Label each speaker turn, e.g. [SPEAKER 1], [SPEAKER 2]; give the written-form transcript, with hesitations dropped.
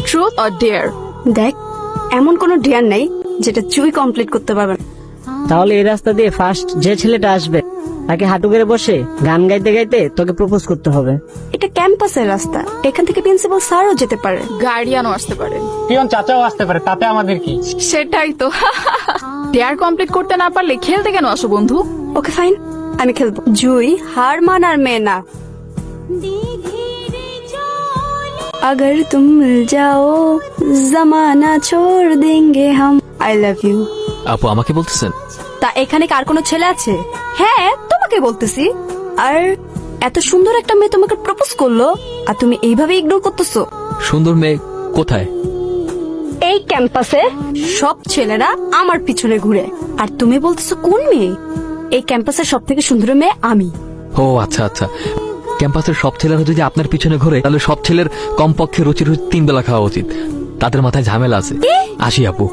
[SPEAKER 1] Truth or dare?
[SPEAKER 2] দেখ, এমন কোনো ডিয়ার নেই যেটা চুই কমপ্লিট করতে পারবে না।
[SPEAKER 3] তাহলে এই রাস্তা দিয়ে ফার্স্ট যে ছেলেটা আসবে তাকে হাঁটু গেড়ে বসে গান গাইতে গাইতে তোকে প্রপোজ করতে হবে।
[SPEAKER 2] এটা ক্যাম্পাসের রাস্তা, এখান থেকে প্রিন্সিপাল স্যারও যেতে পারে।
[SPEAKER 1] গার্ডিয়ানও আসতে পারে।
[SPEAKER 4] পিয়ন চাচাও আসতে পারে, তাতে আমাদের কি?
[SPEAKER 1] সেটাই তো। ডেয়ার কমপ্লিট করতে না পারলে খেলতে কেন আসো বন্ধু?
[SPEAKER 2] ওকে ফাইন, আমি খেলবো। জুই হার মানার মেয়ে না। अगर तुम मिल जाओ जमाना छोड़ देंगे हम। I love you.
[SPEAKER 5] আপু আমাকে বলতেছেন?
[SPEAKER 2] তা এখানে কার কোনো ছেলে আছে? হ্যাঁ, তোমাকে বলতেছি। আর এত সুন্দর একটা মেয়ে তোমাকে প্রপোজ করলো আর তুমি এইভাবে ইগনোর করতেছো?
[SPEAKER 5] সুন্দর মেয়ে কোথায়?
[SPEAKER 2] এই ক্যাম্পাসে সব ছেলেরা আমার পিছনে ঘুরে, আর তুমি বলতেছো কোন মেয়ে? এই ক্যাম্পাসের সব থেকে সুন্দর মেয়ে আমি।
[SPEAKER 5] ও আচ্ছা আচ্ছা, ক্যাম্পাসের সব ছেলেরা যদি আপনার পিছনে ঘোরে তাহলে সব ছেলের কমপক্ষে রুচির 3 বেলা খাওয়া উচিত। তাদের মাথায় ঝামেলা আছে। আসি আপু।